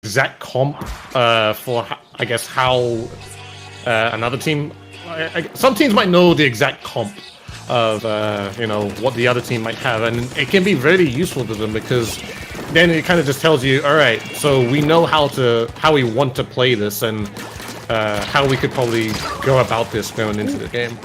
exact comp for, I guess, how another team... some teams might know the exact comp of, you know, what the other team might have, and it can be really useful to them because then it kind of just tells you, all right, so we know how we want to play this and how we could probably go about this going into the game.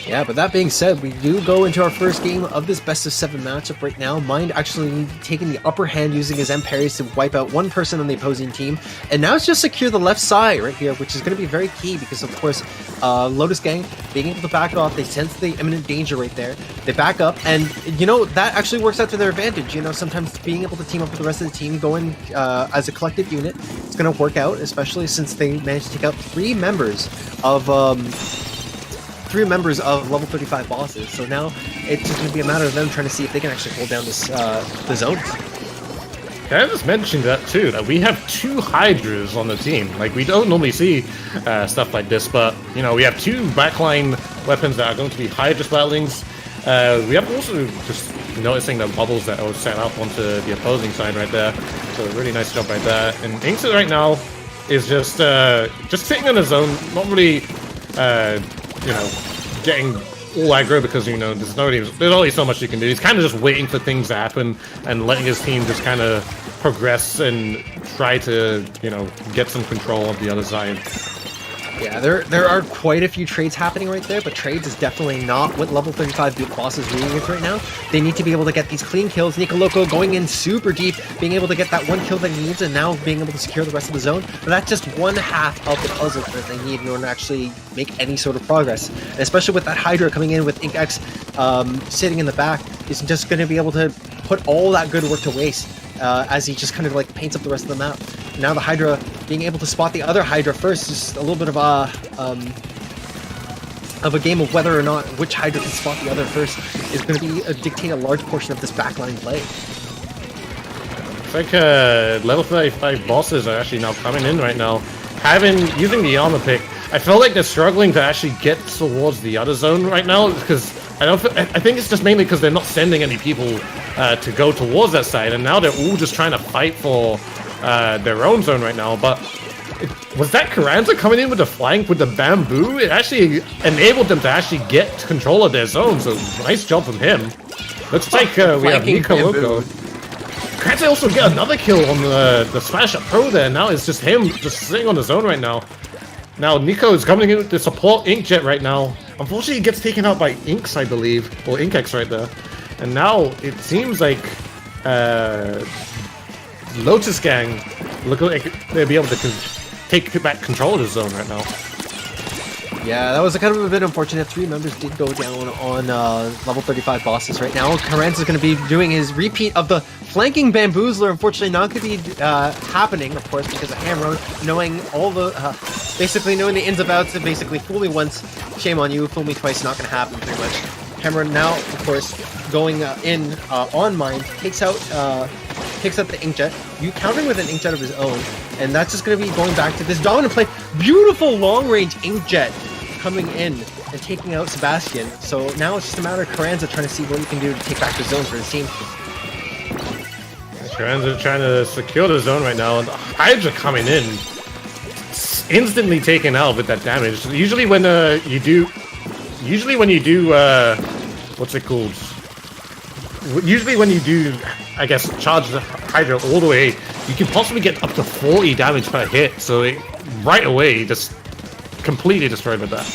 Yeah, but that being said, we do go into our first game of this best-of-7 matchup right now. Mind actually taking the upper hand using his M parries to wipe out one person on the opposing team. And now it's just secure the left side right here, which is going to be very key because, of course, Lotus Gang being able to back off, they sense the imminent danger right there. They back up, and, you know, that actually works out to their advantage. You know, sometimes being able to team up with the rest of the team, going as a collective unit, it's going to work out, especially since they managed to take out three members of level 35 bosses, so now it's just going to be a matter of them trying to see if they can actually hold down this the zones. I just mentioned that too, that we have 2 Hydras on the team. Like, we don't normally see stuff like this, but, you know, we have 2 backline weapons that are going to be Hydra Splatlings. We have also just noticing the bubbles that are set up onto the opposing side right there, so really nice job right there. And Inkster right now is just sitting in his zone, not really... you know, getting all aggro because, you know, there's only so much you can do. He's kind of just waiting for things to happen and letting his team just kind of progress and try to, you know, get some control of the other side. Yeah, there are quite a few trades happening right there, but trades is definitely not what level 35 bosses really is right now. They need to be able to get these clean kills. Nico Loco going in super deep, being able to get that one kill that he needs, and now being able to secure the rest of the zone. But that's just one half of the puzzle that they need in order to actually make any sort of progress. And especially with that Hydra coming in with InkX sitting in the back, he's just going to be able to put all that good work to waste as he just kind of like paints up the rest of the map. Now the Hydra being able to spot the other Hydra first is a little bit of a game of whether or not which Hydra can spot the other first is going to be dictate a large portion of this backline play. It's like level 35 bosses are actually now coming in right now. Using the armor pick, I feel like they're struggling to actually get towards the other zone right now because I think it's just mainly because they're not sending any people to go towards that side, and now they're all just trying to fight for their own zone right now. But was that Carranza coming in with the flank with the bamboo? It actually enabled them to actually get control of their zone, so nice job from him. Looks like we have Nico Loco. Carranza also get another kill on the Smash Up Pro there. Now it's just him just sitting on the zone right now. Now Nico is coming in to support Inkjet right now. Unfortunately, he gets taken out by Inks, I believe, or InkX right there. And now it seems like Lotus Gang look like they'll be able to take back control of the zone right now. Yeah, that was kind of a bit unfortunate. 3 members did go down on level 35 bosses right now. Carranza is going to be doing his repeat of the flanking bamboozler. Unfortunately, not going to be happening, of course, because of Hamron knowing all the basically knowing the ins and outs and basically fool me once, shame on you, fool me twice, not going to happen pretty much. Hamron now, of course, going in on mine, takes out the Inkjet. You countering with an Inkjet of his own, and that's just going to be going back to this dominant play. Beautiful long-range Inkjet coming in and taking out Sebastian. So now it's just a matter of Carranza trying to see what he can do to take back the zone for his team. Carranza trying to secure the zone right now, and the Hydra coming in, instantly taken out with that damage. Usually when you do, what's it called? Usually when you do, I guess, charge the Hydra all the way, you can possibly get up to 40 damage per hit, so it, right away, just completely destroyed with that.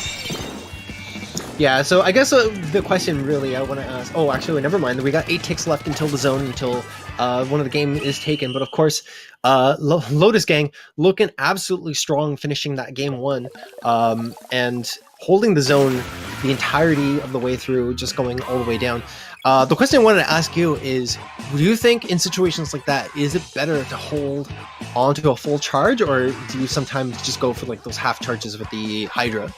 Yeah, so I guess the question really I want to ask... Oh, actually, never mind. We got 8 ticks left until the zone, until one of the game is taken. But of course, Lotus Gang looking absolutely strong, finishing that game 1. And holding the zone the entirety of the way through, just going all the way down. The question I wanted to ask you is, do you think in situations like that, is it better to hold onto a full charge, or do you sometimes just go for like those half charges with the Hydra?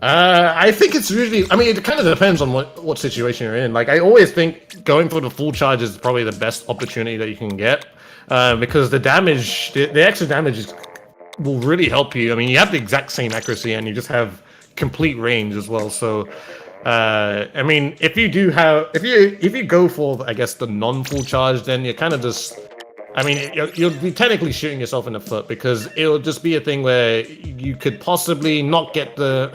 I think it's usually, I mean, it kind of depends on what situation you're in. Like, I always think going for the full charge is probably the best opportunity that you can get, because the damage, the extra damage will really help you. I mean, you have the exact same accuracy and you just have complete range as well. So, I mean, if you do have, if you go for, I guess, the non-full charge, then you're kind of just I mean, you'll be technically shooting yourself in the foot because it'll just be a thing where you could possibly not get the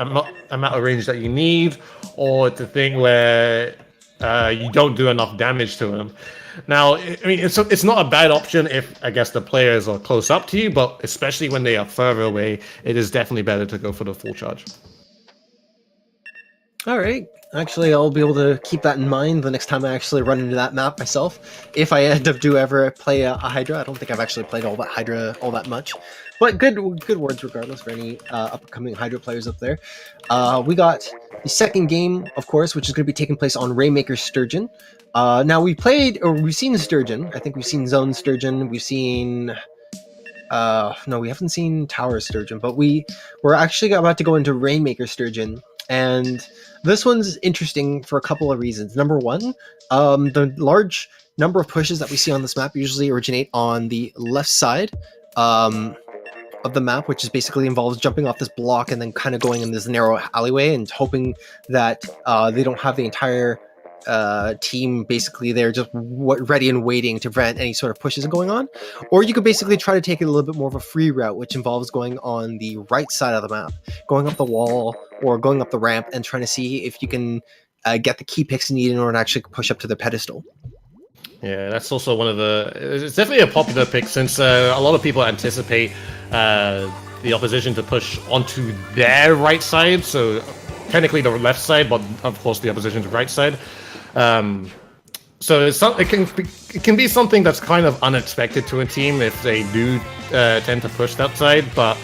amount of range that you need, or it's a thing where you don't do enough damage to him. Now, I mean, it's not a bad option if, I guess, the players are close up to you, but especially when they are further away, it is definitely better to go for the full charge. All right. Actually, I'll be able to keep that in mind the next time I actually run into that map myself. If I end up do ever play a Hydra, I don't think I've actually played all that Hydra all that much. But good words regardless for any upcoming Hydra players up there. We got the second game, of course, which is going to be taking place on Rainmaker Sturgeon. Now we've seen Sturgeon. I think we've seen Zone Sturgeon. We've seen no, we haven't seen Tower Sturgeon, but we're actually about to go into Rainmaker Sturgeon. And this one's interesting for a couple of reasons. Number one, the large number of pushes that we see on this map usually originate on the left side of the map, which is basically involves jumping off this block and then kind of going in this narrow alleyway and hoping that they don't have the entire team basically there just ready and waiting to prevent any sort of pushes going on. Or you could basically try to take it a little bit more of a free route, which involves going on the right side of the map, going up the wall or going up the ramp and trying to see if you can get the key picks you need in order to actually push up to the pedestal. Yeah, that's also one of the... It's definitely a popular pick since a lot of people anticipate the opposition to push onto their right side, so technically the left side, but of course the opposition's right side. So it can be something that's kind of unexpected to a team if they do tend to push that side, but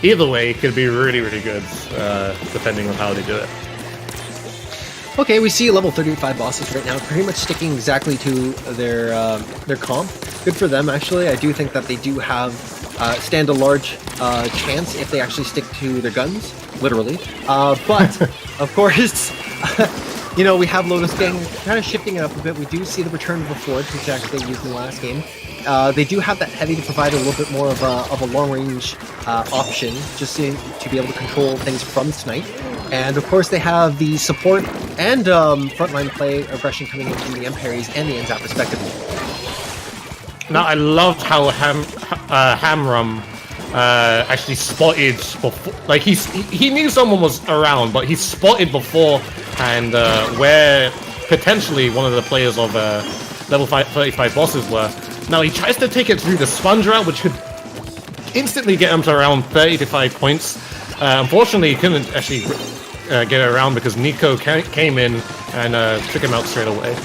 either way, it could be really, really good depending on how they do it. Okay, we see level 35 bosses right now, pretty much sticking exactly to their comp. Good for them, actually. I do think that they do have stand a large chance if they actually stick to their guns, literally. But of course. You know, we have Lotus Gang kind of shifting it up a bit. We do see the return of the Forge, which actually they used in the last game. They do have that heavy to provide a little bit more of a long-range option, just to be able to control things from Snipe. And of course, they have the support and frontline play aggression coming in from the M-parries and the N-Zap, respectively. Now, I loved how Hamram actually spotted before, like he knew someone was around, but he spotted before, and where potentially one of the players of level 35 bosses were. Now he tries to take it through the sponge route, which could instantly get him to around 35 points. Unfortunately, he couldn't actually get it around because Nico came in and took him out straight away.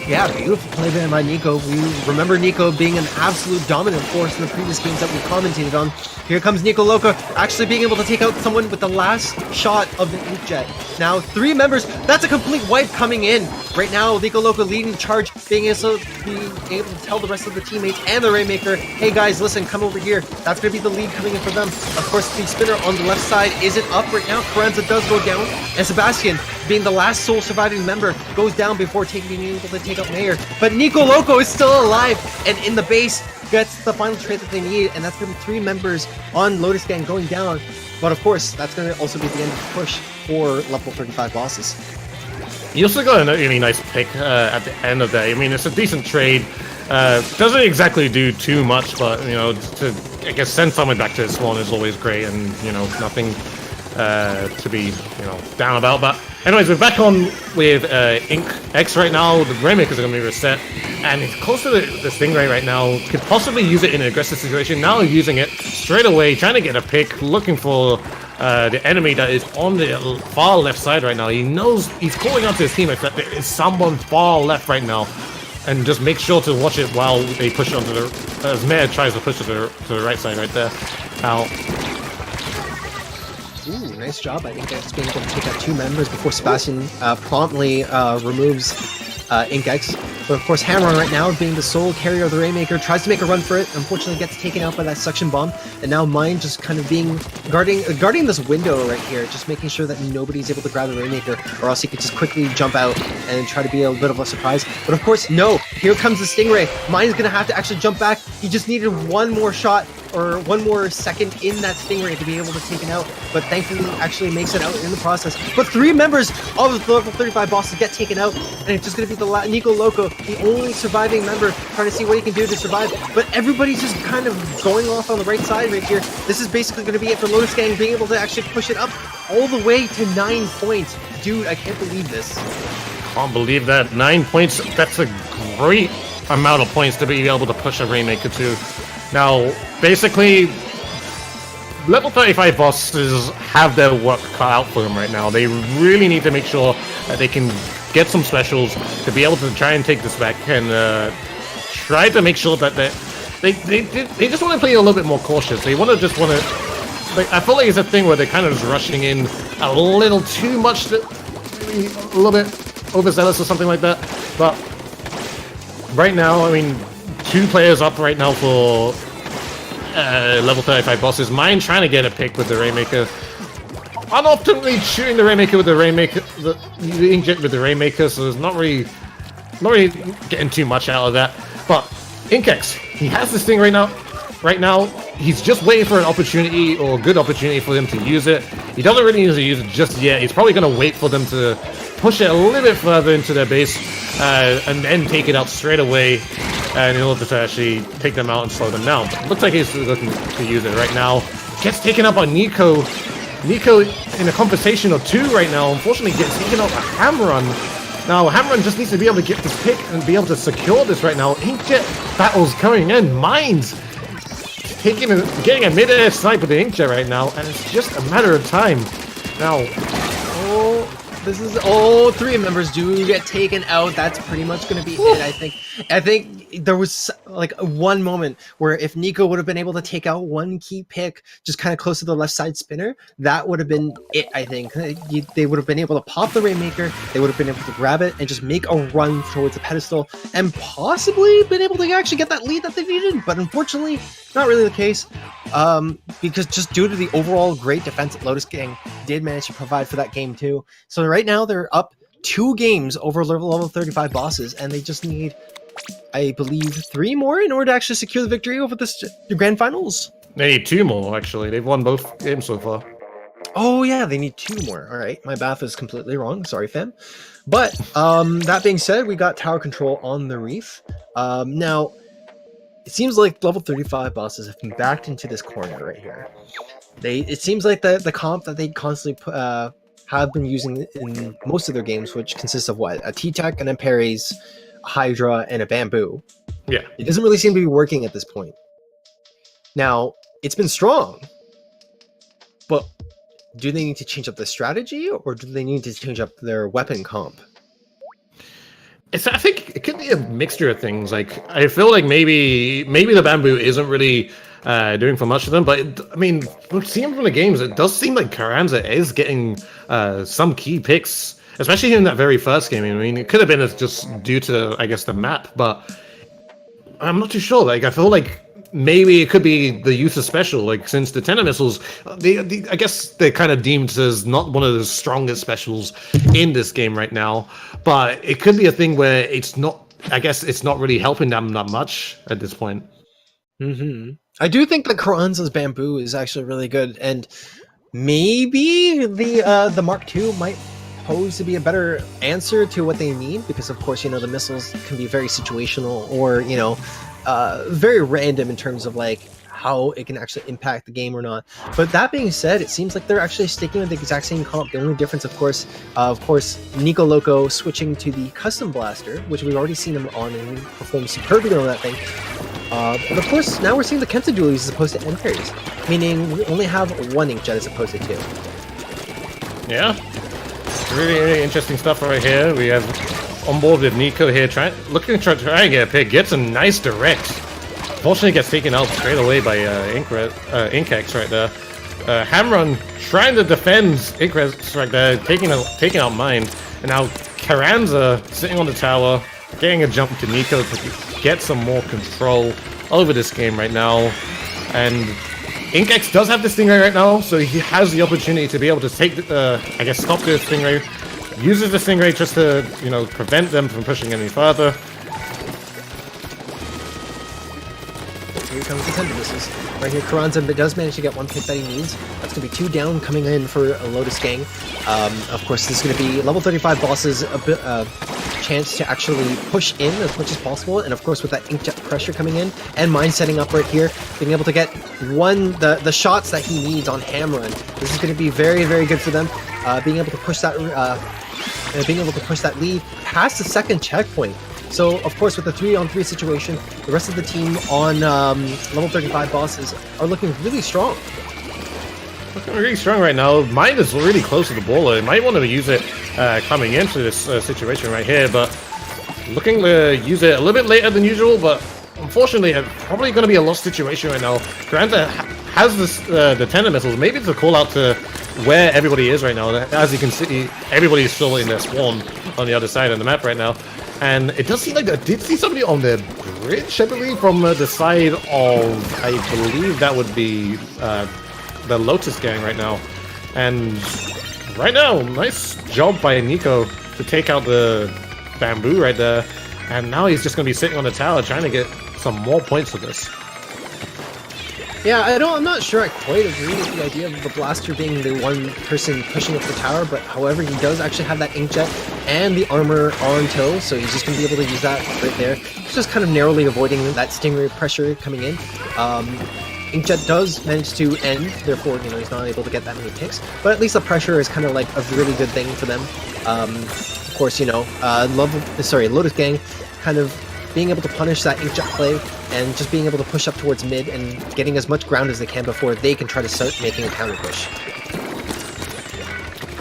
Yeah, beautiful play there by Nico. We remember Nico being an absolute dominant force in the previous games that we commentated on. Here comes Nico Loco, actually being able to take out someone with the last shot of the inkjet. Now, 3 members, that's a complete wipe coming in. Right now, Nico Loco leading the charge, being able to tell the rest of the teammates and the Rainmaker, hey guys, listen, come over here. That's going to be the lead coming in for them. Of course, the spinner on the left side isn't up right now. Carranza does go down, and Sebastian, being the last sole surviving member, goes down before being able to take out Mayor. But Nico Loco is still alive and in the base, gets the final trade that they need, and that's going to be 3 members on Lotus Gang going down. But of course, that's going to also be the end of the push for level 35 bosses. You also got a really nice pick at the end of the day. I mean, it's a decent trade. Doesn't exactly do too much, but, you know, to, I guess, send someone back to Swan is always great, and, you know, nothing to be, you know, down about. But anyways, we're back on with Ink X right now. The Rainmakers are going to be reset, and it's close to the Stingray right now. Could possibly use it in an aggressive situation. Now using it straight away, trying to get a pick, looking for the enemy that is on the far left side right now. He knows he's calling out to his teammates that there is someone far left right now, and just make sure to watch it while they push it onto the... as Mare tries to push it to the right side right there. Now... Ooh, nice job. I think that's being able to take out 2 members before Sebastian promptly removes Inkex. But of course, Hamron right now, being the sole carrier of the Rainmaker, tries to make a run for it. Unfortunately, gets taken out by that suction bomb. And now Mine just kind of being guarding this window right here, just making sure that nobody's able to grab the Rainmaker, or else he could just quickly jump out and try to be a bit of a surprise. But of course, no. Here comes the Stingray. Mine's going to have to actually jump back. He just needed one more shot or one more second in that Stingray to be able to take it out, but thankfully actually makes it out in the process. But 3 members of the level 35 bosses get taken out, and it's just going to be the Nico Loco, the only surviving member, trying to see what he can do to survive. But everybody's just kind of going off on the right side right here. This is basically going to be it for Lotus Gang, being able to actually push it up all the way to 9 points. Dude, I can't believe this. Can't believe that. 9 points. That's a great amount of points to be able to push a Rainmaker to. Now, basically, level 35 bosses have their work cut out for them right now. They really need to make sure that they can get some specials to be able to try and take this back and try to make sure that they just want to play a little bit more cautious. They want to I feel like it's a thing where they're kind of just rushing in a little too much, a little bit overzealous or something like that. But right now, I mean, 2 players up right now for level 35 bosses. Mine trying to get a pick with the Rainmaker. Unoptimally shooting the Rainmaker with the Inkjet with the Rainmaker, so there's not really getting too much out of that. But Inkex, he has this thing right now. He's just waiting for an opportunity or a good opportunity for them to use it. He doesn't really need to use it just yet. He's probably going to wait for them to push it a little bit further into their base and then take it out straight away in order to actually take them out and slow them down. Looks like he's looking to use it right now. Gets taken up by Nico. Nico in a conversation or 2 right now, unfortunately gets taken out by Hamrun. Now, Hamrun just needs to be able to get this pick and be able to secure this right now. Inkjet battles coming in. Mines getting a mid-air snipe with the Inkjet right now, and it's just a matter of time. Now, all 3 members do get taken out. That's pretty much going to be it, I think. I think there was like one moment where if Nico would have been able to take out 1 key pick just kind of close to the left side spinner, that would have been it, I think. They would have been able to pop the Rainmaker, they would have been able to grab it and just make a run towards the pedestal and possibly been able to actually get that lead that they needed. But unfortunately, not really the case, because just due to the overall great defense that Lotus Gang did manage to provide for that game too. So right now they're up 2 games over level 35 bosses, and they just need, I believe, 3 more in order to actually secure the victory over the grand finals. They need 2 more, actually. They've won both games so far. Oh yeah, they need 2 more. All right, my math is completely wrong. Sorry, fam. But that being said, we got tower control on the reef. Now, it seems like level 35 bosses have been backed into this corner right here. It seems like the comp that they constantly have been using in most of their games, which consists of what? A T-Tech, an Ampares, a Hydra, and a Bamboo. Yeah. It doesn't really seem to be working at this point. Now, it's been strong, but do they need to change up the strategy, or do they need to change up their weapon comp? I think it could be a mixture of things. Like, I feel like maybe the Bamboo isn't really doing for much of them, but I mean, seeing from the games, it does seem like Carranza is getting some key picks, especially in that very first game. I mean, it could have been just due to, I guess, the map, but I'm not too sure. Like, I feel like maybe it could be the use of special, like, since the Tenor missiles, I guess they're kind of deemed as not one of the strongest specials in this game right now, but it could be a thing where it's not, I guess it's not really helping them that much at this point. I do think that Carranza's Bamboo is actually really good, and maybe the Mark II might pose to be a better answer to what they need, because of course, you know, the missiles can be very situational, or, you know, very random in terms of like how it can actually impact the game or not. But that being said, it seems like they're actually sticking with the exact same comp. The only difference, of course, Nico Loco switching to the custom blaster, which we've already seen him on and he performed superbly on that thing. But of course, now we're seeing the Kenta dualies as opposed to Ampares, meaning we only have 1 Inkjet as opposed to 2. Yeah, really interesting stuff right here. We have on board with Nico here, looking to try and get a pick, gets a nice direct. Fortunately, gets taken out straight away by Inkex right there. Hamrun trying to defend Inkex right there, taking out mine, and now Carranza sitting on the tower, getting a jump to Nico to get some more control over this game right now. And Inkex does have the Stingray right now, so he has the opportunity to be able to take, I guess, stop the Stingray. Uses the Stingray just to, you know, prevent them from pushing any further. here comes the tender missiles. Right here, Carranza does manage to get one pick that he needs. That's going to be 2 down coming in for a Lotus gang. Of course, this is going to be level 35 bosses a bit, chance to actually push in as much as possible, and of course with that inkjet pressure coming in and mine setting up right here, being able to get the shots that he needs on Hamrun. This is going to be very, very good for them. Being able to push that lead past the second checkpoint. So of course with the 3-on-3 situation, the rest of the team on level 35 bosses are looking really strong. Looking really strong right now. Mine is really close to the ball. It might want to use it coming into this situation right here, but looking to use it a little bit later than usual, but unfortunately it's probably going to be a lost situation right now. Granta has this, the tender missiles. Maybe it's a call out to where everybody is right now. As you can see, everybody's still in their spawn on the other side of the map right now. And it does seem like I did see somebody on the bridge, I believe, from the side of, I believe that would be the Lotus gang right now. And right now, nice job by Nico to take out the bamboo right there. And now he's just going to be sitting on the tower trying to get some more points for this. Yeah, I'm not sure I quite agree with the idea of the blaster being the one person pushing up the tower, but however, he does actually have that inkjet and the armor on tow, so he's just going to be able to use that right there. He's just kind of narrowly avoiding that stingray pressure coming in. Inkjet does manage to end, therefore, you know, he's not able to get that many picks, but at least the pressure is kind of like a really good thing for them. Of course, you know, Lotus gang kind of being able to punish that inkjet play and just being able to push up towards mid and getting as much ground as they can before they can try to start making a counter push.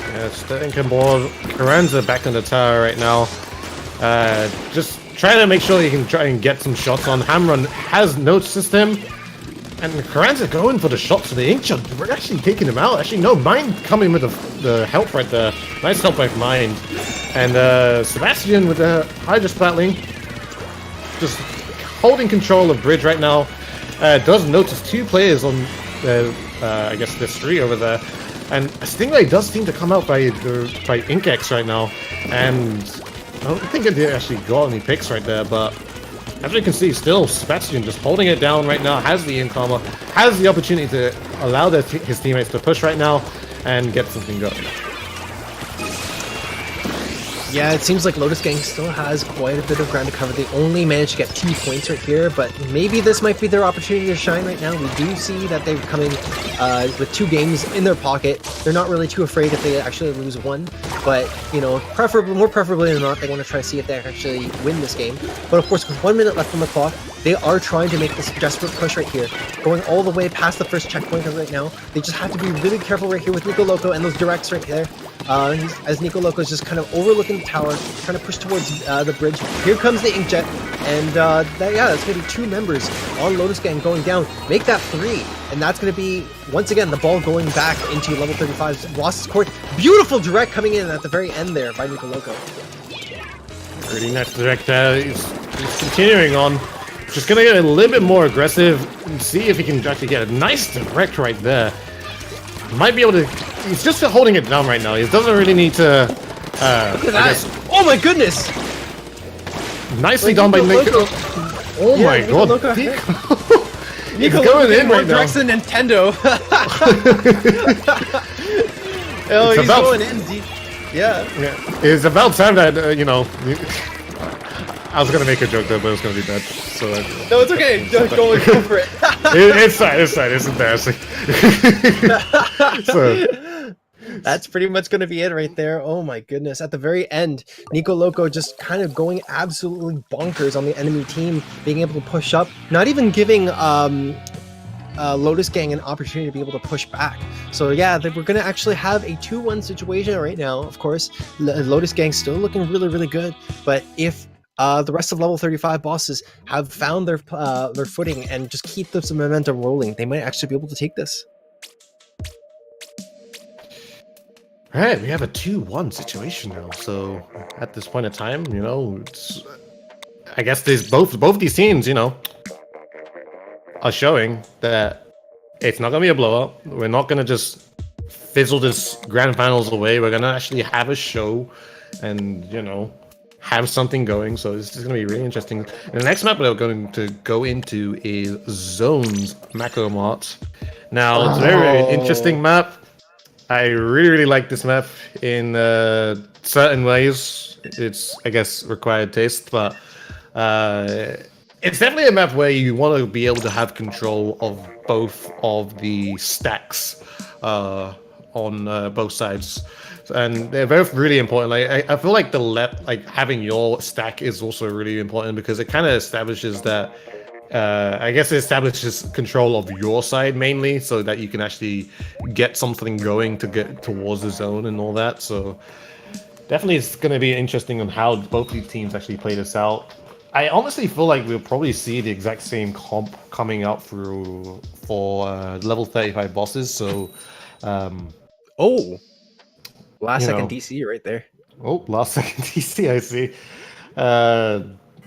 Yeah, starting Kambor, Carranza back in the tower right now. Just trying to make sure he can try and get some shots on. Hamrun has noticed him, and Carranza going for the shots of the inkjet. We're actually taking him out. Actually, no, Mind coming with the help right there. Nice help by Mind. And Sebastian with the Hydra battling. Just holding control of bridge right now. Does notice 2 players on I guess the street over there, and Stingray does seem to come out by Inkex right now, and I don't think it actually got any picks right there, but as you can see, still Sebastian just holding it down right now, has the incommer, has the opportunity to allow his teammates to push right now and get something going. Yeah, it seems like Lotus gang still has quite a bit of ground to cover. They only managed to get 2 points right here, but maybe this might be their opportunity to shine right now. We do see that they're coming with 2 games in their pocket. They're not really too afraid if they actually lose 1, but, you know, more preferably than not, they want to try to see if they actually win this game. But of course, with 1 minute left on the clock, they are trying to make this desperate push right here, going all the way past the first checkpoint right now. They just have to be really careful right here with Nico Loco and those directs right there. As Nico Loco is just kind of overlooking the tower, trying to push towards the bridge. Here comes the inkjet, and that's going to be 2 members on Lotus gang going down. Make that 3, and that's going to be, once again, the ball going back into level 35's Ross's court. Beautiful direct coming in at the very end there by Nico Loco. Pretty nice direct. He's continuing on. Just going to get a little bit more aggressive and see if he can actually get a nice direct right there. Might be able to. He's just holding it down right now. He doesn't really need to. Look at that! Oh my goodness! Nicely done by Nico. Oh yeah, my Nico god! Loco, Nico going in right now. Directs the Nintendo. Oh, he's going in deep. Yeah. It's about time that you know. I was gonna make a joke there, but it was gonna be bad. So no, it's okay. Go for it. It's fine. It's embarrassing. So that's pretty much gonna be it right there. Oh my goodness! At the very end, Nico Loco just kind of going absolutely bonkers on the enemy team, being able to push up, not even giving Lotus gang an opportunity to be able to push back. So yeah, we're gonna actually have a 2-1 situation right now. Of course, Lotus gang still looking really, really good, but if the rest of level 35 bosses have found their footing and just keep this momentum rolling, they might actually be able to take this. All right, we have a 2-1 situation now. So at this point in time, you know, I guess there's both these teams, you know, are showing that it's not gonna be a blowout. We're not gonna just fizzle this grand finals away. We're gonna actually have a show, and you know, have something going. So this is going to be really interesting. And the next map that we're going to go into is Zones Macro Mart. Now, it's a very, very interesting map. I really, really like this map in certain ways. It's, I guess, required taste, but it's definitely a map where you want to be able to have control of both of the stacks on both sides, and they're both really important. Like I feel like like having your stack is also really important because it kind of establishes that. I guess it establishes control of your side mainly, so that you can actually get something going to get towards the zone and all that. So definitely, it's going to be interesting on how both these teams actually play this out. I honestly feel like we'll probably see the exact same comp coming out for level 35 bosses. So, Oh, last you second know, DC right there. oh, last second TC, I see.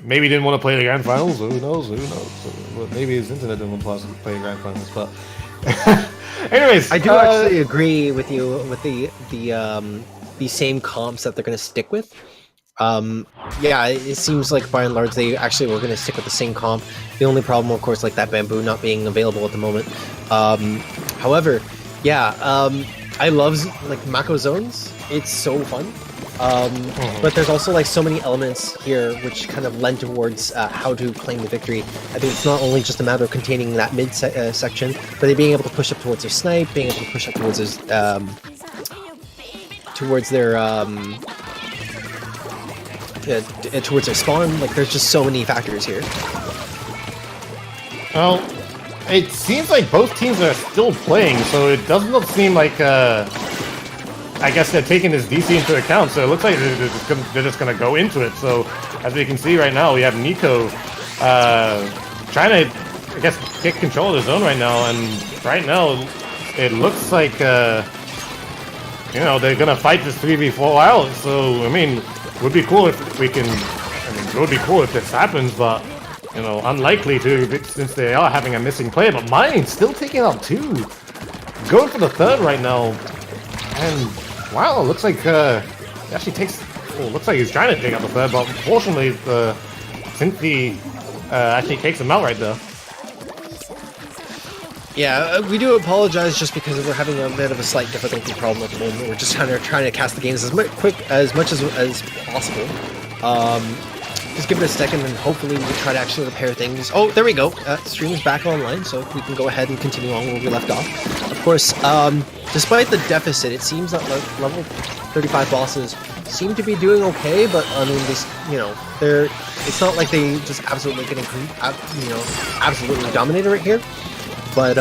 Maybe he didn't want to play the grand finals. Who knows? Who knows? Well, maybe his internet didn't want to play the grand finals. But, anyways, I do actually agree with you with the same comps that they're going to stick with. Yeah, it seems like by and large they actually were going to stick with the same comp. The only problem, of course, like that bamboo not being available at the moment. However, yeah, I love like Mako zones. It's so fun. But there's also like so many elements here which kind of lend towards how to claim the victory. I think it's not only just a matter of containing that mid section, but being able to push up towards their snipe, being able to push up towards towards their spawn. Like there's just so many factors here. Well, it seems like both teams are still playing, so it does not seem like I guess they're taking this DC into account, so it looks like they're just going to go into it. So, as we can see right now, we have Nico trying to, I guess, get control of the zone right now, and right now, it looks like, you know, they're going to fight this 3v4 out, so, I mean, it would be cool if we can, I mean, it would be cool if this happens, but, you know, unlikely to, since they are having a missing player, but Mine still taking out 2. Going for the 3rd right now, and wow, looks like he actually takes. Oh, looks like he's trying to take out the 3rd, but unfortunately, Cynthia actually takes him out right there. Yeah, we do apologize just because we're having a bit of a slight difficulty problem at the moment. We're just kind of trying to cast the games as much as possible. Just give it a second and hopefully we can try to actually repair things. Oh, there we go. Stream is back online, so we can go ahead and continue on where we left off. Of course, despite the deficit, it seems that level 35 bosses seem to be doing okay, but I mean, you know, it's not like they just absolutely getting, you know, absolutely dominated right here. But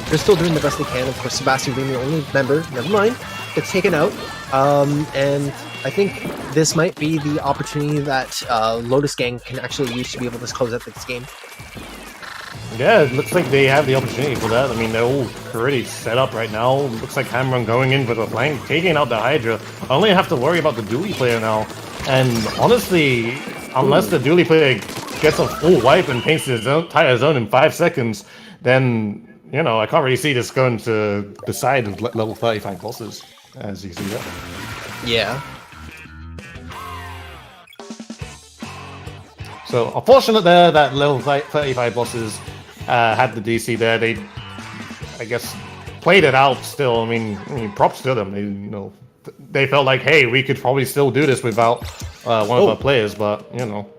they're still doing the best they can. Of course, Sebastian being the only member, never mind, gets taken out. And I think this might be the opportunity that Lotus Gang can actually use to be able to close out this game. Yeah, it looks like they have the opportunity for that. I mean, they're all pretty set up right now. Looks like Cameron going in for the flank, taking out the Hydra. I only have to worry about the dually player now. And honestly, unless the dually player gets a full wipe and paints his entire zone in 5 seconds, then, you know, I can't really see this going to the side of level 35 bosses, as you see that. Yeah. So, unfortunate there that level 35 bosses had the DC there. They, I guess, played it out still. I mean, props to them. They, you know, they felt like, hey, we could probably still do this without one of our players, but, you know.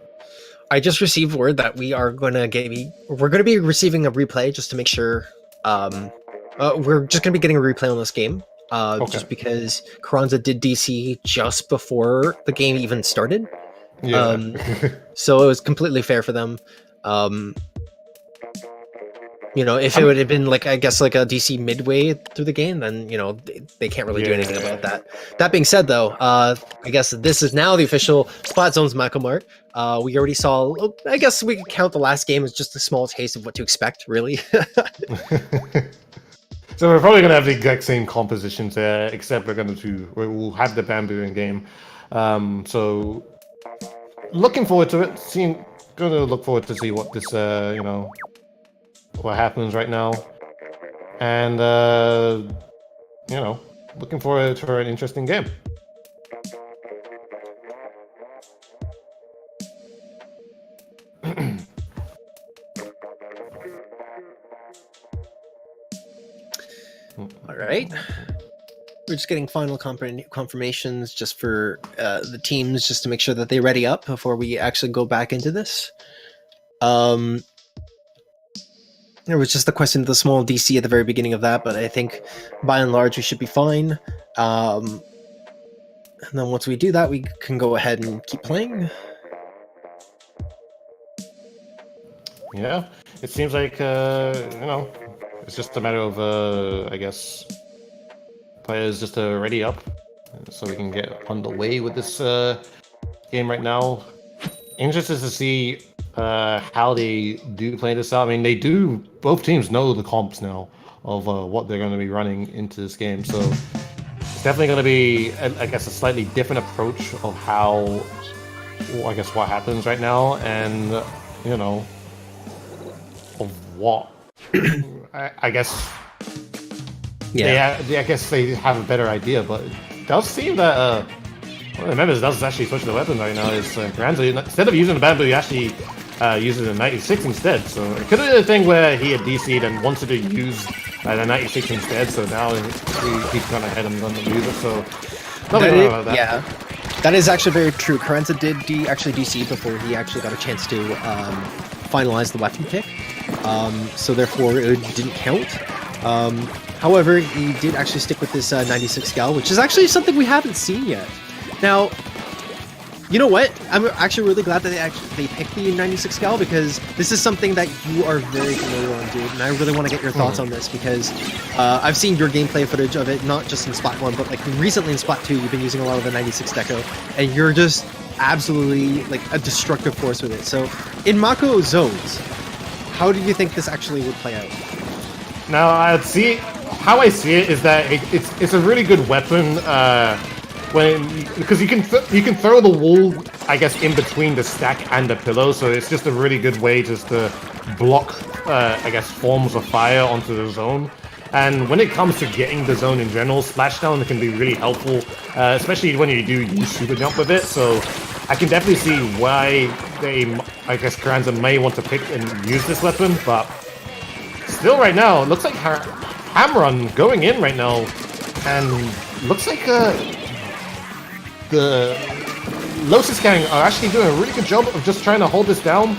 I just received word that we're going to be receiving a replay just to make sure. We're just going to be getting a replay on this game. Just because Carranza did DC just before the game even started. Yeah. So it was completely fair for them. You know, if it would have been like, I guess, like a DC midway through the game, then, you know, they can't really do anything about that. That being said, though, I guess this is now the official Spot Zones Mako Mart. We already saw, I guess we could count the last game as just a small taste of what to expect, really. So we're probably going to have the exact same compositions there, except we'll have the bamboo in game. So looking forward to it. Gonna look forward to see what this, you know, what happens right now. And, you know, looking forward to an interesting game. All right. We're just getting final confirmations just for the teams, just to make sure that they ready up before we actually go back into this. There was just the question of the small DC at the very beginning of that, but I think by and large we should be fine. And then once we do that, we can go ahead and keep playing. Yeah, it seems like, it's just a matter of, I guess, players just ready up so we can get underway with this game right now. Interested to see how they do play this out. I mean, both teams know the comps now of what they're going to be running into this game, so it's definitely going to be, I guess, a slightly different approach of how, I guess, what happens right now, and, of what, I guess, I guess they have a better idea, but it does seem that one of the members does actually switch the weapon right now. Is Granzo, instead of using the bamboo, he actually uses a 96 instead. So it could have been a thing where he had DC'd and wanted to use the 96 instead. So now he's gone ahead and going to use it. So nothing wrong about that. Yeah, that is actually very true. Carenza did actually DC before he actually got a chance to finalize the weapon pick. So therefore it didn't count. However, he did actually stick with this 96 Gal, which is actually something we haven't seen yet. Now, you know what? I'm actually really glad that they picked the 96 Gal, because this is something that you are very familiar on, dude, and I really want to get your thoughts on this, because I've seen your gameplay footage of it, not just in Splat 1, but like recently in Splat 2, you've been using a lot of the 96 Deco, and you're just absolutely like a destructive force with it. So, in Mako zones, how do you think this actually would play out? Now, how I see it is that it's a really good weapon because you can throw the wall, I guess, in between the stack and the pillow, so it's just a really good way just to block, I guess, forms of fire onto the zone. And when it comes to getting the zone in general, Splashdown can be really helpful, especially when you do use Super Jump with it. So I can definitely see why I guess, Carenza may want to pick and use this weapon, but still right now, it looks like Hamrun going in right now, and looks like the Lotus gang are actually doing a really good job of just trying to hold this down.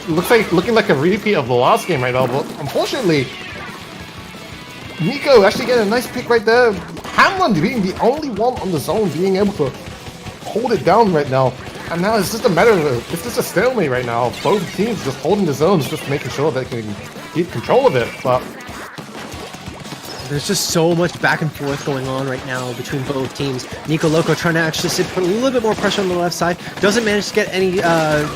Looking like a repeat of the last game right now, but unfortunately, Nico actually getting a nice pick right there. Hamrun being the only one on the zone being able to hold it down right now. And now it's just a matter of, it's just a stalemate right now. Both teams just holding the zones, just making sure they can keep control of it. But there's just so much back and forth going on right now between both teams. Nico Loco trying to actually put a little bit more pressure on the left side. Doesn't manage to get any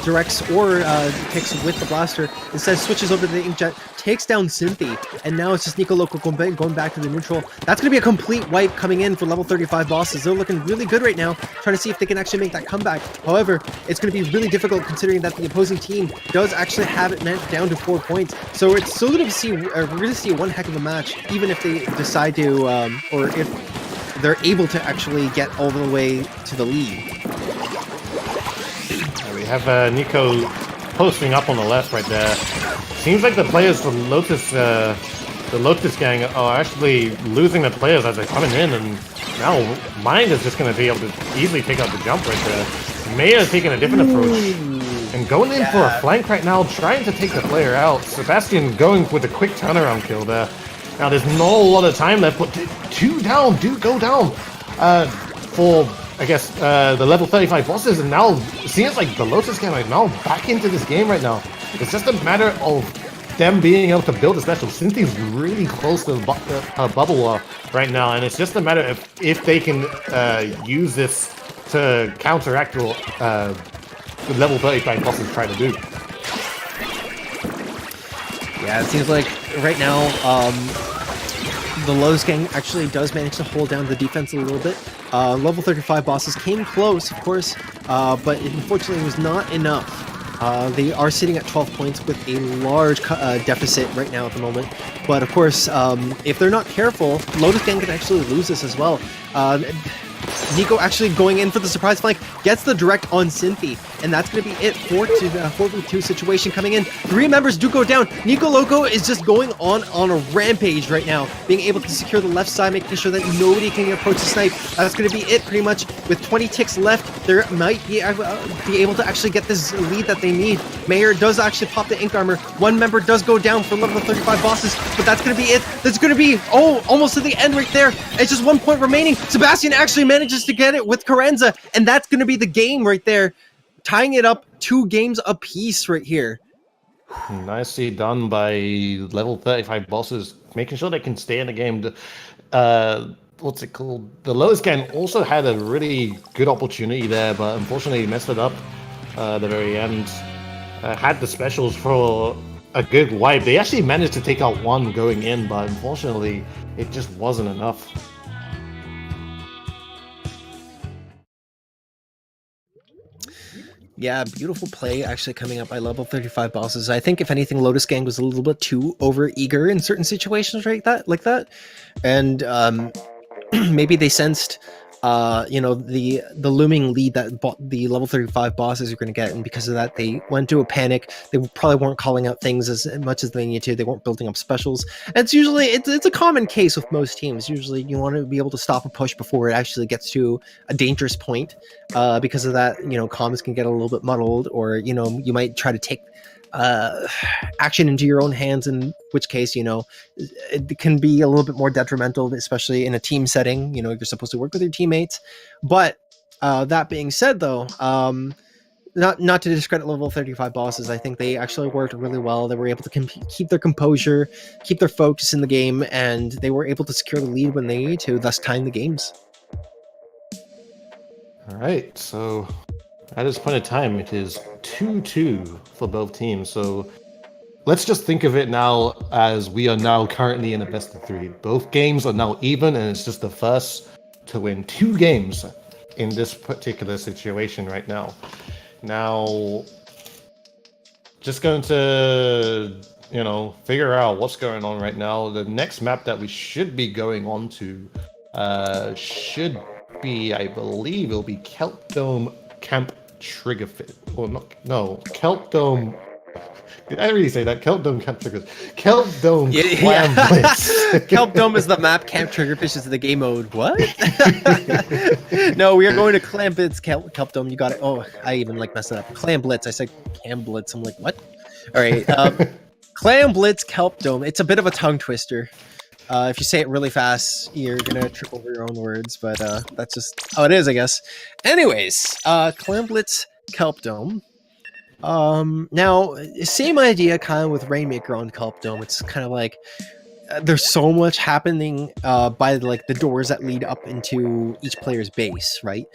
directs or picks with the blaster. Instead switches over to the Inkjet, takes down Cynthia, and now it's just Nico Loco going back to the neutral. That's going to be a complete wipe coming in for level 35 bosses. They're looking really good right now, trying to see if they can actually make that comeback. However, it's going to be really difficult considering that the opposing team does actually have it meant down to 4 points. So it's still going to we're going to see one heck of a match, even if they decide to, or if they're able to actually get all the way to the lead. We have Nico posting up on the left right there. Seems like the players from Lotus, the Lotus gang, are actually losing the players as they're coming in, and now Mind is just going to be able to easily take out the jump right there. Maya is taking a different approach and going in for a flank right now, trying to take the player out. Sebastian going with a quick turnaround kill there. Now there's not a lot of time left, but two down do go down for, I guess, the level 35 bosses, and now it seems like the Lotus gang are now back into this game right now. It's just a matter of them being able to build a special. Cynthia's really close to her bubble right now, and it's just a matter of if they can use this to counteract what the level 35 bosses try to do. Yeah, it seems like right now the Lotus gang actually does manage to hold down the defense a little bit. Level 35 bosses came close, of course, but unfortunately it was not enough. They are sitting at 12 points with a large deficit right now at the moment. But of course, if they're not careful, Lotus gang can actually lose this as well. Nico actually going in for the surprise flank, gets the direct on Cynthia, and that's going to be it for the 4v2 situation coming in. 3 members do go down. Nico Loco is just going on a rampage right now, being able to secure the left side, making sure that nobody can approach the snipe. That's going to be it pretty much. With 20 ticks left, there might be able to actually get this lead that they need. Mayor does actually pop the ink armor. 1 member does go down for level 35 bosses, but that's going to be it. That's going to be, almost to the end right there. It's just 1 point remaining. Sebastian actually manages to get it with Carenza, and that's going to be the game right there, tying it up 2 games apiece right here. Nicely done by level 35 bosses, making sure they can stay in the game. What's it called? The Lotus gang also had a really good opportunity there, but unfortunately messed it up at the very end. Had the specials for a good wipe. They actually managed to take out 1 going in, but unfortunately it just wasn't enough. Yeah, beautiful play actually coming up by level 35 bosses. I think if anything, Lotus Gang was a little bit too over-eager in certain situations like that. And maybe they sensed the looming lead that the level 35 bosses are going to get, and because of that they went to a panic. They probably weren't calling out things as much as they need to. They weren't building up specials. And it's a common case with most teams. Usually you want to be able to stop a push before it actually gets to a dangerous point. Because of that, comms can get a little bit muddled, or you might try to take action into your own hands, in which case it can be a little bit more detrimental, especially in a team setting. You're supposed to work with your teammates. But that being said, though, not to discredit level 35 bosses, I think they actually worked really well. They were able to keep their composure, keep their focus in the game, and they were able to secure the lead when they needed to, thus tying the games. All right, so at this point in time, it is 2-2 for both teams. So let's just think of it now as we are now currently in a best of 3. Both games are now even, and it's just the first to win 2 games in this particular situation right now. Now, just going to, figure out what's going on right now. The next map that we should be going on to should be, I believe, it'll be Kelp Dome Camp Triggerfit. Or not, no, Kelp Dome. Did I really say that? Kelp Dome Camp Triggerfish. Kelp Dome Clam Blitz. Kelp Dome is the map. Camp Triggerfish is the game mode. What? No, we are going to Clam Blitz. Kelp Dome. You got it. Oh, I even messed it up. Clam Blitz. I said Cam Blitz. I'm like, what? All right. Clam Blitz Kelp Dome. It's a bit of a tongue twister. If you say it really fast, you're gonna trip over your own words, but that's just how it is, I guess. Anyways, Clam Blitz Kelp Dome. Now, same idea kind of with Rainmaker on Kelp Dome. It's kind of like there's so much happening by the doors that lead up into each player's base, right?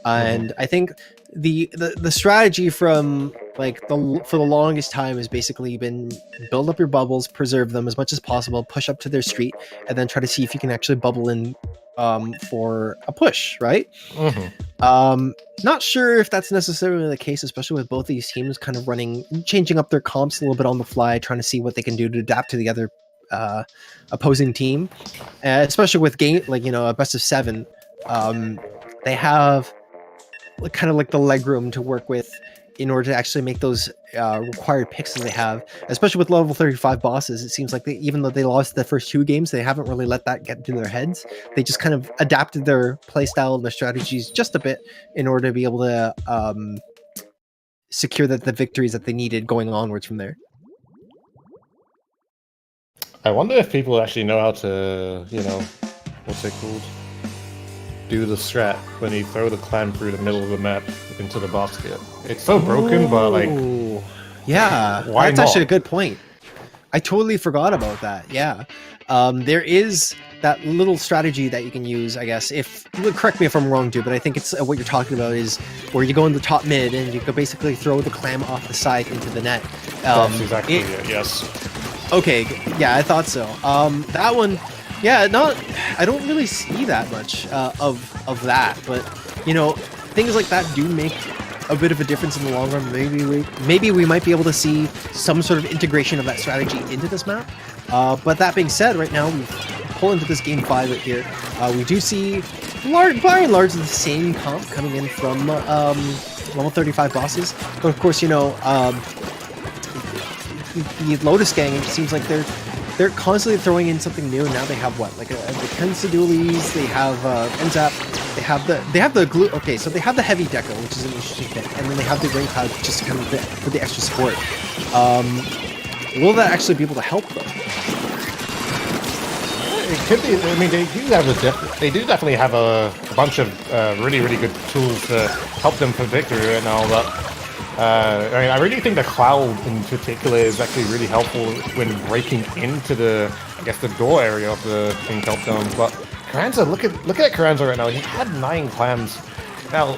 And I think the strategy from for the longest time has basically been build up your bubbles, preserve them as much as possible, push up to their street, and then try to see if you can actually bubble in for a push, right? Not sure if that's necessarily the case, especially with both these teams kind of changing up their comps a little bit on the fly, trying to see what they can do to adapt to the other opposing team, especially with a best of 7. They have kind of the leg room to work with in order to actually make those required picks that they have, especially with level 35 bosses. It seems like even though they lost the first 2 games, they haven't really let that get into their heads. They just kind of adapted their playstyle and their strategies just a bit in order to be able to secure the victories that they needed going onwards from there. I wonder if people actually know how to, what's it called? Do the strat when you throw the clam through the middle of the map into the basket. It's so broken, but yeah, why that's not? Actually a good point. I totally forgot about that. Yeah, there is that little strategy that you can use, I guess. Correct me if I'm wrong, too, but I think it's what you're talking about is where you go in the top mid and you can basically throw the clam off the side into the net. That's exactly it. Yes. Okay. Yeah, I thought so. That one. Yeah, I don't really see that much of that, but things like that do make a bit of a difference in the long run. Maybe we might be able to see some sort of integration of that strategy into this map. But that being said, right now we pull into this game 5 right here. We do see by and large the same comp coming in from level 35 bosses. But of course, you know, the Lotus gang, it seems like they're constantly throwing in something new. And now they have what, like the Kensadulis, they have Enzap, they have the glue. Okay, so they have the heavy deco, which is an interesting thing, and then they have the rain cloud just kind of for the extra support. Will that actually be able to help though? It could be. I mean, they do definitely have a bunch of really good tools to help them for victory right now. But I mean, I really think the cloud in particular is actually really helpful when breaking into the, I guess, the door area of the King Kelp Dome. But Carranza, look at Carranza right now. He had 9 clams. Now,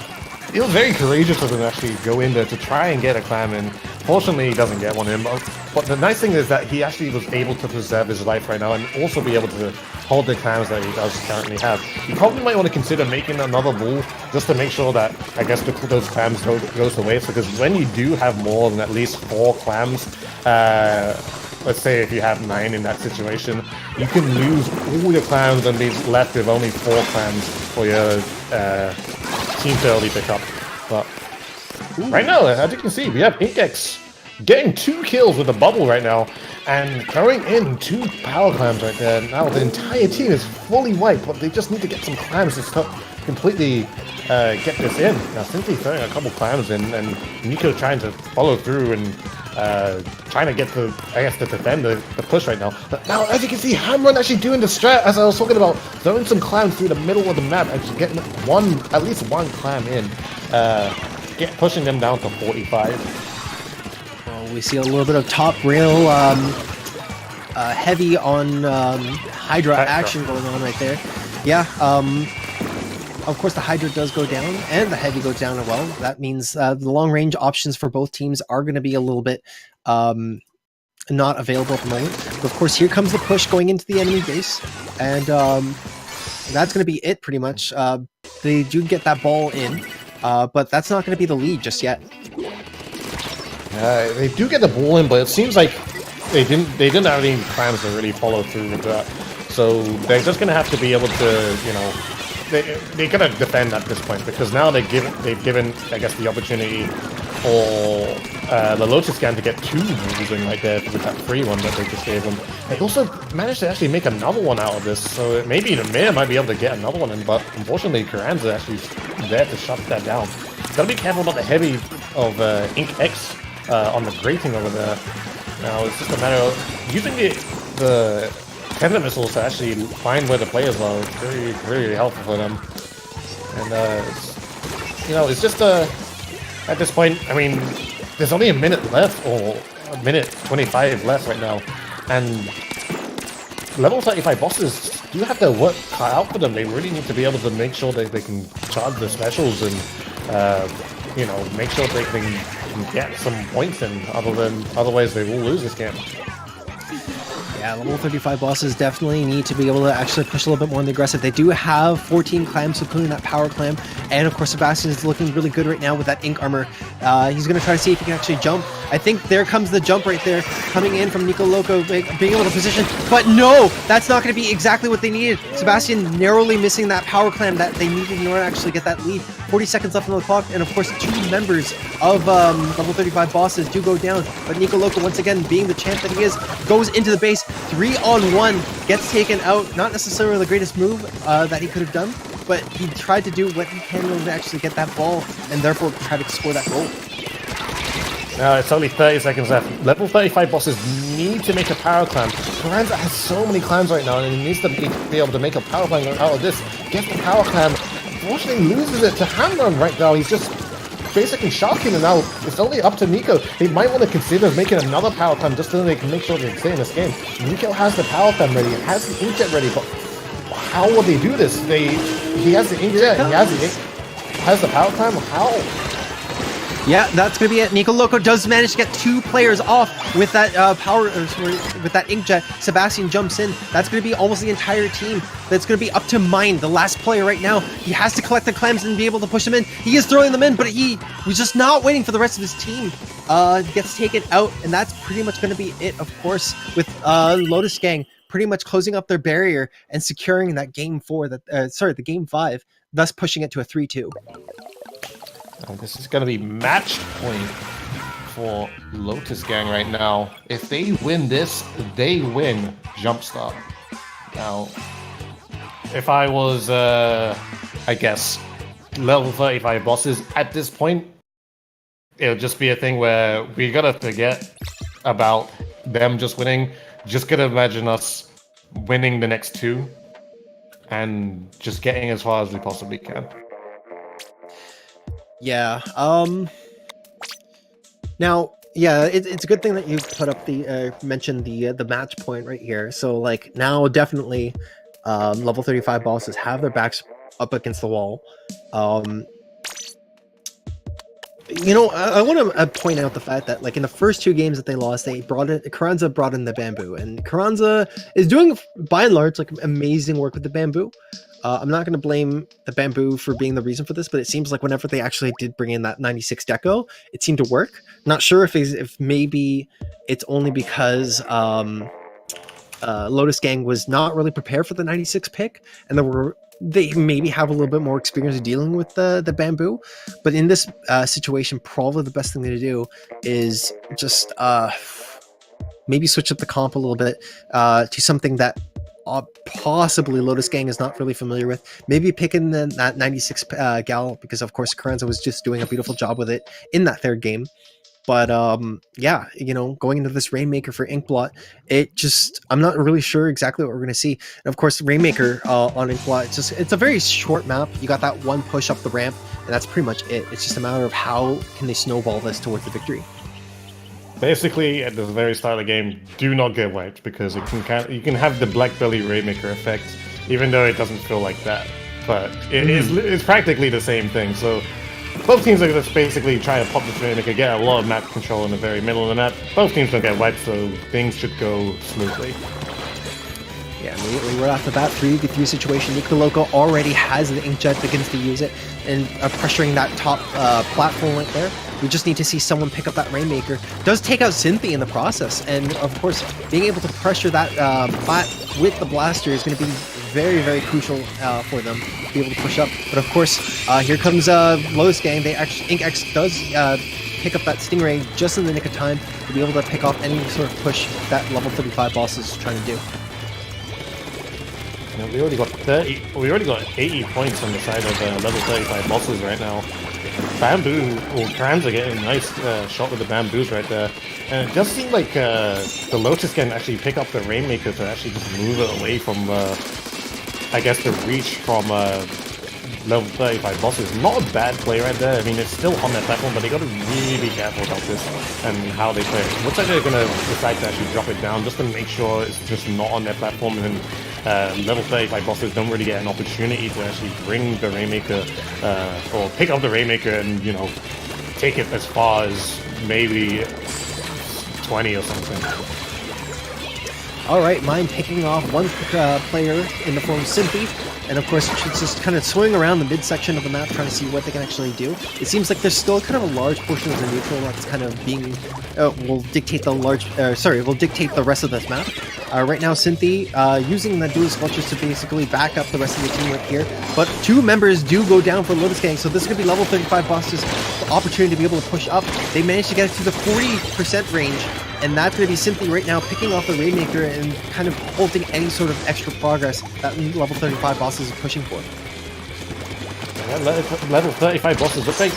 it was very courageous of him to actually go in there to try and get a clam in. Fortunately, he doesn't get one in. But the nice thing is that he actually was able to preserve his life right now and also be able to hold the clams that he does currently have. You probably might want to consider making another bull just to make sure that, I guess, those clams goes to waste. Because when you do have more than at least 4 clams, let's say if you have 9 in that situation, you can lose all your clams and be left with only 4 clams for your team to early pick up. But right now, as you can see, we have Inkex getting 2 kills with a bubble right now and throwing in 2 power clams right there. Now the entire team is fully wiped, but they just need to get some clams to stop completely get this in. Now simply throwing a couple clams in, and Nico trying to follow through and trying to get the, I guess, to defend the push right now. But now, as you can see, Hamron actually doing the strat, as I was talking about, throwing some clams through the middle of the map, actually getting at least one clam in, pushing them down to 45. Well, we see a little bit of top rail, heavy on Hydra action going on right there. Yeah, of course the Hydra does go down, and the heavy goes down as well. That means the long-range options for both teams are going to be a little bit not available at the moment. But of course, here comes the push going into the enemy base, and that's going to be it pretty much. They do get that ball in, but that's not going to be the lead just yet. They do get the ball in, but it seems like they didn't have any plans to really follow through with that. So they're just going to have to be able to, you know, they're going to defend at this point, because now they've given, I guess, the opportunity for the Lotus scan to get 2 moves in right there with that free one that they just gave them. They also managed to actually make another one out of this, so maybe the Mayor might be able to get another one in, but unfortunately Carranza actually there to shut that down. Gotta be careful about the heavy of Ink X on the grating over there. Now it's just a matter of using the Tender missiles to actually find where the players are. It's very, very helpful for them. And you know, it's just at this point, I mean, there's only a minute left, or a minute 25 left right now, and level 35 bosses do have their work cut out for them. They really need to be able to make sure that they can charge the specials and you know, make sure they can get some points in. Otherwise they will lose this game. Yeah, level 35 bosses definitely need to be able to actually push a little bit more on the aggressive. They do have 14 clams, including that power clam. And of course, Sebastian is looking really good right now with that ink armor. He's going to try to see if he can actually jump. I think there comes the jump right there, coming in from Nico Loco, being able to position. But no, that's not going to be exactly what they needed. Sebastian narrowly missing that power clam that they needed in order to actually get that lead. 40 seconds left on the clock, and of course, 2 members of level 35 bosses do go down. But Nico Loco, once again, being the champ that he is, goes into the base. 3-on-1, gets taken out. Not necessarily the greatest move that he could have done, but he tried to do what he can in order to actually get that ball, and therefore try to score that goal. Now it's only 30 seconds left. Level 35 bosses need to make a power clam. Carranza has so many clams right now, and he needs to be able to make a power clam out of this. Get the power clam. Unfortunately, loses it to Hamron right now. He's just basically shocking, and now it's only up to Nico. They might want to consider making another power clam just so they can make sure they stay in this game. Nico has the power clam ready, has the inkjet ready, but how will they do this? He has the inkjet, he has the power clam. How? Yeah, that's gonna be it. Nico Loco does manage to get 2 players off with that with that inkjet. Sebastian jumps in. That's gonna be almost the entire team. That's gonna be up to Mine, the last player right now. He has to collect the clams and be able to push them in. He is throwing them in, but he was just not waiting for the rest of his team. Gets taken out, and that's pretty much gonna be it, of course, with Lotus Gang pretty much closing up their barrier and securing that game 4, the game 5, thus pushing it to a 3-2. This is going to be match point for Lotus Gang right now. If they win this, they win JumpStart. Now, if I was, I guess, level 35 bosses at this point, it'll just be a thing where we gotta forget about them just winning. Just gotta imagine us winning the next 2 and just getting as far as we possibly can. Yeah. Now, yeah, it's a good thing that you put up mentioned the match point right here. So like now, definitely, level 35 bosses have their backs up against the wall. You know, I want to point out the fact that like in the first 2 games that they lost, Carranza brought in the bamboo, and Carranza is doing by and large like amazing work with the bamboo. I'm not going to blame the bamboo for being the reason for this, but it seems like whenever they actually did bring in that 96 deco, it seemed to work. Not sure if maybe it's only because Lotus Gang was not really prepared for the 96 pick, and they maybe have a little bit more experience dealing with the bamboo. But in this situation, probably the best thing to do is just maybe switch up the comp a little bit to something that possibly Lotus Gang is not really familiar with. Maybe picking that 96 gal, because of course Carranza was just doing a beautiful job with it in that 3rd game. But yeah, you know, going into this Rainmaker for Inkblot, I'm not really sure exactly what we're going to see. And of course, Rainmaker on Inkblot, it's a very short map. You got that one push up the ramp, and that's pretty much it. It's just a matter of how can they snowball this towards the victory. Basically, at the very start of the game, do not get wiped, because you can have the Black Belly Rainmaker effect, even though it doesn't feel like that. But it's practically the same thing. So both teams are just basically trying to pop this Rainmaker, get a lot of map control in the very middle of the map. Both teams don't get wiped, so things should go smoothly. Yeah, immediately right off the bat, 3v3 situation. Nico Loco already has the inkjet, begins to use it, and pressuring that top platform right there. We just need to see someone pick up that Rainmaker. Does take out Cynthia in the process, and of course, being able to pressure that plat with the blaster is going to be very, very crucial for them to be able to push up. But of course, here comes Lotus Gang. InkX does pick up that Stingray just in the nick of time to be able to pick off any sort of push that level 35 boss is trying to do. You know, we already got 80 points on the side of level 35 bosses right now. Bamboo, Carranza getting a nice shot with the bamboos right there. And it does seem like the Lotus can actually pick up the Rainmaker to actually just move it away from, I guess, the reach from level 35 bosses. Not a bad play right there. I mean, it's still on their platform, but they got to really be careful about this and how they play it. Looks like they're going to decide to actually drop it down just to make sure it's just not on their platform, and level 35 bosses don't really get an opportunity to actually bring the Rainmaker or pick up the Rainmaker and, you know, take it as far as maybe 20 or something. Alright, Mine picking off one player in the form of Simpy, and of course she's just kind of swinging around the midsection of the map trying to see what they can actually do. It seems like there's still kind of a large portion of the neutral that's kind of being will dictate the rest of this map. Right now, Cynthia using the dual sculptures to basically back up the rest of the team right here. But 2 members do go down for Lotus Gang, so this is going to be level 35 bosses, the opportunity to be able to push up. They managed to get it to the 40% range, and that's going to be Cynthia right now picking off the Rainmaker and kind of halting any sort of extra progress that level 35 bosses are pushing for. Level 35 bosses look like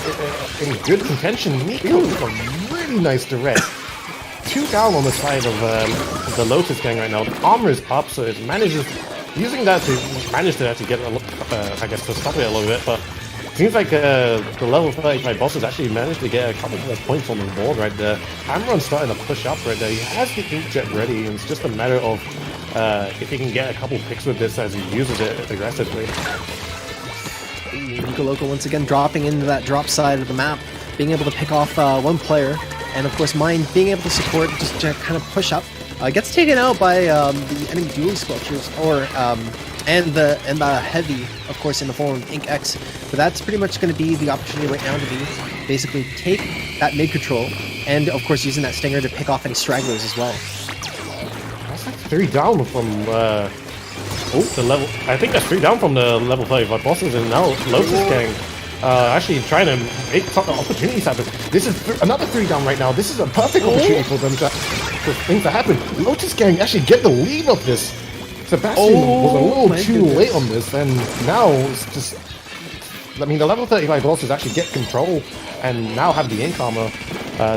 in good contention. Nico with a really nice direct. 2 down on the side of the Lotus Gang right now. The armor is up, so it manages using that to actually get I guess to stop it a little bit. But it seems like the level 35 bosses actually managed to get a couple more points on the board right there. Amron's starting to push up right there. He has the inkjet ready, and it's just a matter of if he can get a couple picks with this as he uses it aggressively. Nico Loco once again dropping into that drop side of the map, being able to pick off one player, and of course Mind being able to support, just to kind of push up. Gets taken out by the enemy dueling sculptures, and the heavy, of course, in the form of Ink X. But that's pretty much going to be the opportunity right now to basically take that mid control, and of course using that Stinger to pick off any stragglers as well. That's like 3 down from the level. I think that's 3 down from the level 35 bosses, and now Lotus Gang actually trying to make some opportunities happen. This is another 3 down right now. This is a perfect opportunity for them for things to happen. Lotus Gang actually get the lead of this. Sebastian was a little too late on this, and now it's just... I mean, the level 35 bosses actually get control and now have the ink armor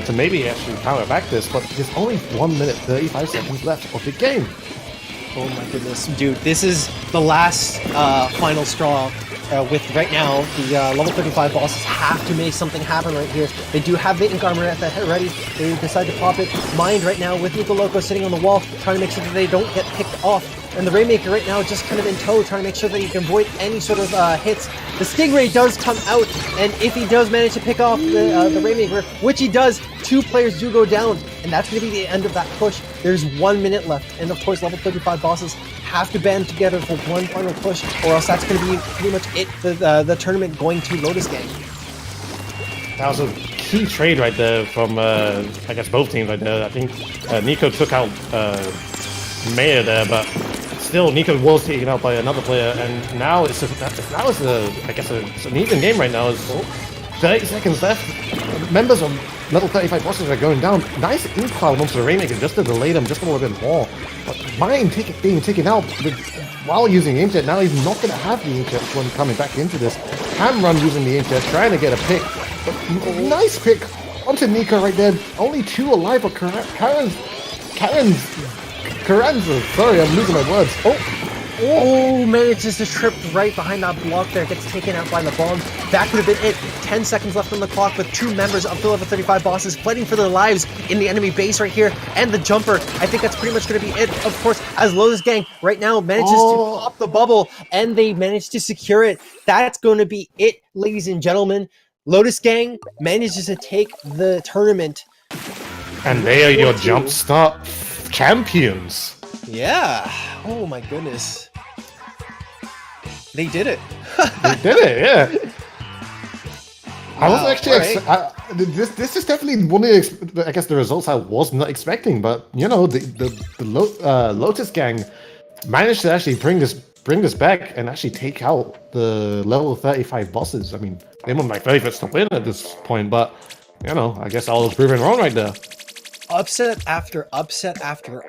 to maybe actually counter back this, but there's only 1 minute 35 seconds left of the game. Oh my goodness, dude, this is the last final straw. With right now, the level 35 bosses have to make something happen right here. They do have the ink armor at the head ready. They decide to pop it. Mind right now with Nico Loco sitting on the wall, trying to make sure that they don't get picked off. And the Rainmaker right now just kind of in tow, trying to make sure that he can avoid any sort of hits. The Stingray does come out, and if he does manage to pick off the Rainmaker, which he does, 2 players do go down, and that's going to be the end of that push. There's 1 minute left, and of course level 35 bosses have to band together for one final push, or else that's going to be pretty much it for the tournament going to Lotus Gang. That was a key trade right there from, I guess, both teams right there. I think Nico took out Mayor there, but still Nico was taken out by another player, and now it's I guess it's an even game right now. It's 30 seconds left. Members of level 35 bosses are going down. Nice ink cloud onto the Rainmaker just to delay them just a little bit more. But Mind being taken out while using Inkjet, now he's not going to have the Inkjet when coming back into this. Hamrun using the Inkjet, trying to get a pick. But nice pick onto Nico right there. Only 2 alive, but Karen's, sorry, I'm losing my words. Oh, manages to trip right behind that block there, gets taken out by the bomb. That could have been it. 10 seconds left on the clock with 2 members of the level 35 bosses fighting for their lives in the enemy base right here. And the jumper, I think that's pretty much going to be it. Of course, as Lotus Gang right now manages to pop the bubble, and they manage to secure it. That's going to be it, ladies and gentlemen. Lotus Gang manages to take the tournament. And they are your JumpStart champions. Yeah. Oh my goodness. They did it. They did it, yeah. I was actually this is definitely one of the, I guess, the results I was not expecting, but you know, the Lotus Gang managed to actually bring this back and actually take out the level 35 bosses. I mean, they were my favorites to win at this point, but you know, I guess I was proven wrong right there. Upset after upset after